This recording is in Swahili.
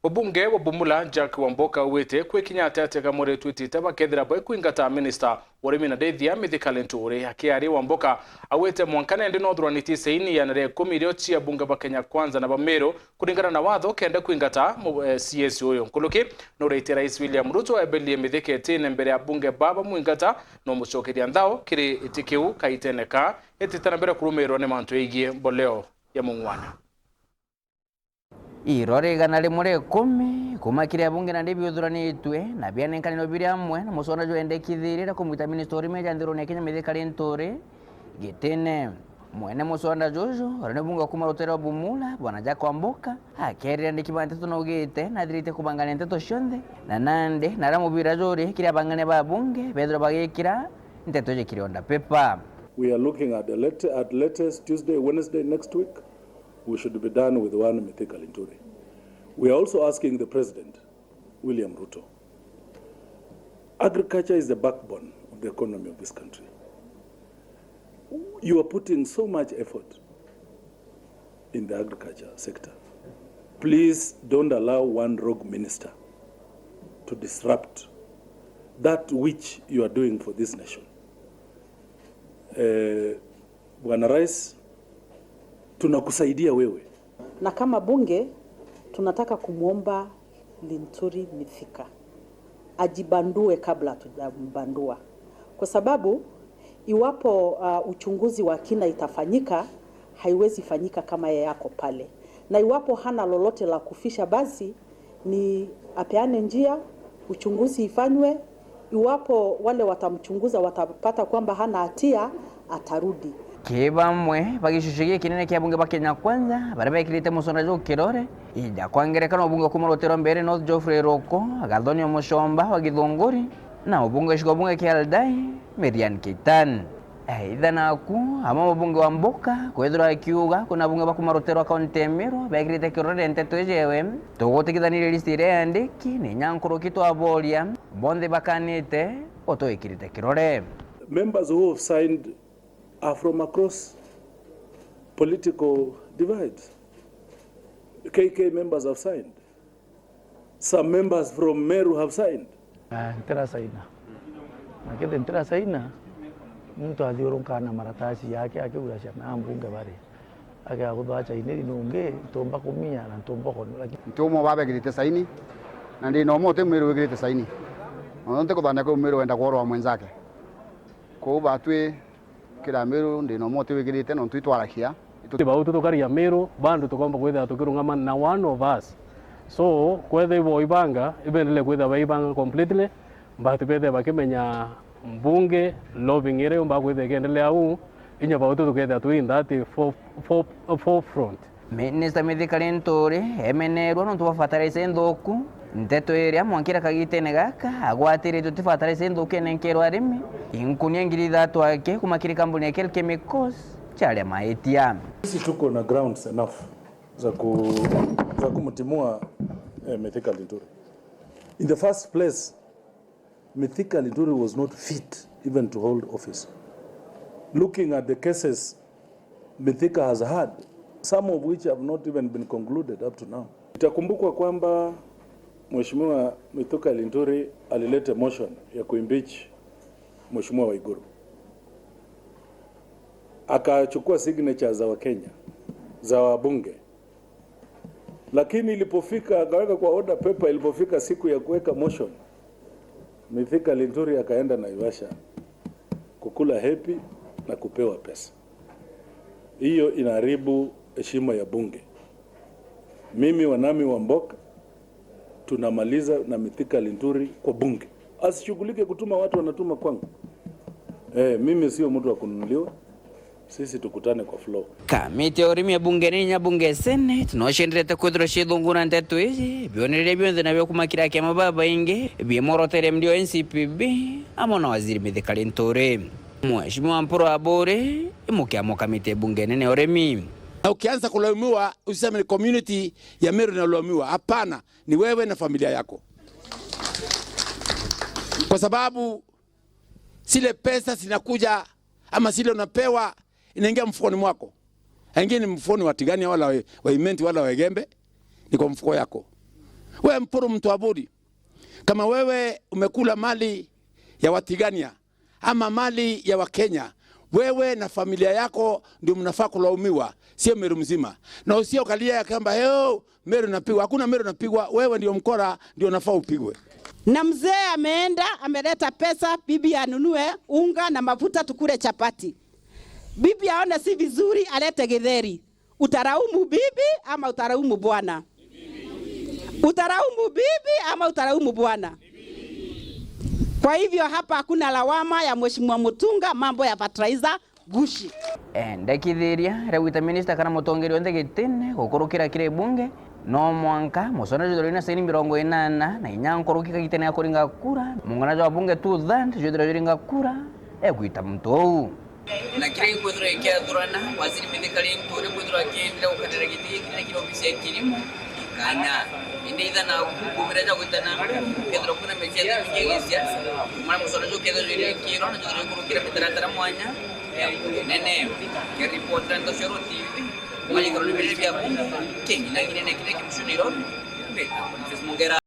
Obunge wa Bumula Jack Wamboka wete kwekinya atateka more twitite bakethira boy kwingata minister Woremi na Deithia Mithika Linturi akiari Wamboka awete mwankane ndi nothraniti seini ya nare komirio chia bunge ba Kenya Kwanza na Bamero kulingana na watho kenda kwingata CS oyo nkuluki no reitera Rais William Ruto ebelie Mithika etine mbere ya bunge baba mwingata no mucokeria ndao kiri itikiu kaiteneka etitana mbere kurumero ne mantu igie boleo ya mungwana. Irore ganale more 10 kumakira bunge na ndebi uthuranitwe na bianenkaniro biri amwe na musona jo endekithirira kumuita ministeri meja ndiro ne Kenya Mithika Linturi gitene mwene musona jojo rene bunge kuma rotera Bumula bwana Jack Wamboka akerera ndikibante tunogite na dirite kubangana nteto shonde na nande naramubira jori kiri abangane ba bunge bedro bagekira nteto je kirionda pepa. We are looking at latest Tuesday, Wednesday next week. We should be done with one Mithika Linturi. We are also asking the President, William Ruto. Agriculture is the backbone of the economy of this country. You are putting so much effort in the agriculture sector. Please don't allow one rogue minister to disrupt that which you are doing for this nation. Bwana Rais, tunakusaidia wewe. Na kama bunge tunataka kumuomba Linturi Mithika ajibandue kabla tujambandua, kwa sababu iwapo uchunguzi wa kina itafanyika haiwezi fanyika kama yako pale, na iwapo hana lolote la kufisha basi ni apeane njia uchunguzi ifanywe. Iwapo wale watamchunguza watapata kwamba hana hatia atarudi. Kibamwe bagishushigiye kinene kya bunge ba Kenya Kwanza barabe kirite musona jo kirore ija kwangerekana obunge kumurotero mbere North Geoffrey Roko Agadonio Mushomba wa Githunguri na obunge shiko bunge kya Aldai Merian Kitan aidha naku ama obunge wa Mboka kwethura kiuga kuna bunge ba kumurotero akaunti Emiro bagirite kirore nteto jewe tugotikithanire listire andiki ni nyankuru kitu aboria bonde bakanite oto ikirite kirore. Members who have signed are from across political divides. KK members have signed. Some members from Meru have signed. Ntera saina. Nakete ntera saina. Mtu adhiorunka na maratasi yake akiurasha na mbunge bari. Ake akudhacha ineri nunge tomba kumia na tomba kono lakini ntomo babe girite saini na ndi no mote Meru girite saini. Onte kodanya ko Meru enda kworo mwenzake. Ko batwe kila Meru ndi no mote wigirite no twitwarakia bautu tukaria Meru bandu tukomba kwetha tukirungama na one of us, so kwetha ibo ibanga ibendele kwetha baibanga completely mbatu bethe bakimenya mbunge loving ere umba kwetha kendelea u inya bautu tuketha twin that forefront. Minister Mithika Linturi emenerwa no tubafatarize ndoku nteto area mwankira kagitene gaka agwatire tutifatarize ndoku enenkero arimi inkunia ngiri thatu ake kumakiri kampuni ya Kel Chemicals chale maitia. Sisi tuko na grounds enough za kumtimua Mithika Linturi. In the first place, Mithika Linturi was not fit even to hold office. Looking at the cases Mithika has had, some of which have not even been concluded up to now. Itakumbukwa kwamba Mheshimiwa Mithika Linturi alileta motion ya kuimpeach Mheshimiwa Waiguru. Akachukua signatures za Wakenya, za wabunge. Lakini ilipofika akaweka kwa order paper, ilipofika siku ya kuweka motion, Mithika Linturi akaenda Naivasha kukula happy na kupewa pesa. Hiyo inaharibu heshima ya bunge. Mimi wanami wa Mboka tunamaliza na Mithika Linturi kwa bunge. Asishughulike kutuma watu wanatuma kwangu. Mimi sio mtu wa kununuliwa. Sisi tukutane kwa flow. Kamiti ya urimi ya bunge ni nya bunge Senate noshendirete kwithira shithungura nteto ici bionere bionthe na byo kumakira kia mababa ingi biemorotere mdio NCPB amona waziri Mithika Linturi. Mheshimiwa Mpuro Abore imukiamo kamiti ya bunge nene urimi. Na ukianza kulaumiwa usiseme ni community ya Meru inalaumiwa. Hapana, ni wewe na familia yako. Kwa sababu zile pesa zinakuja ama zile unapewa inaingia mfukoni mwako. Haingii ni mfukoni wa Tigania wala wa Imenti wala wa Gembe, ni kwa mfuko yako. Wewe Mpuru Mtwaburi, kama wewe umekula mali ya Watigania ama mali ya Wakenya, wewe na familia yako ndio mnafaa kulaumiwa, sio Meru mzima. Na usio kalia ya kwamba Meru napigwa. Hakuna Meru napigwa, wewe ndio mkora, ndio unafaa upigwe. Na mzee ameenda ameleta pesa, bibi anunue unga na mafuta tukule chapati. Bibi aone si vizuri, alete githeri. Utaraumu bibi ama utaraumu bwana? Utaraumu bibi ama utaraumu bwana? Kwa hivyo hapa hakuna lawama ya Mheshimiwa Mutunga, mambo ya fertilizer gushi. Ndakithiria rewita minister kana mutongeri wonde gitine gukurukira kire bunge no mwanka musona jodorina saini 80 na inyankorukika gitene yakoringa kura mungana jwa bunge tu dhan jodora joringa kura gwita mtu na kire kwethura ikiathurana waziri mithikali ntore kwethura kiendera ukatera giti kire ofisi ya kilimo kana inditha na kumiraja gwitana kwethura kuna mecheza kigisia mara musona jo kwethura kiro na jodora kurukira mitaratara mwanya nene ke reporter ndo shoro TV mali koroni bili bia bunge kingi na kile kimshuniro beta mongera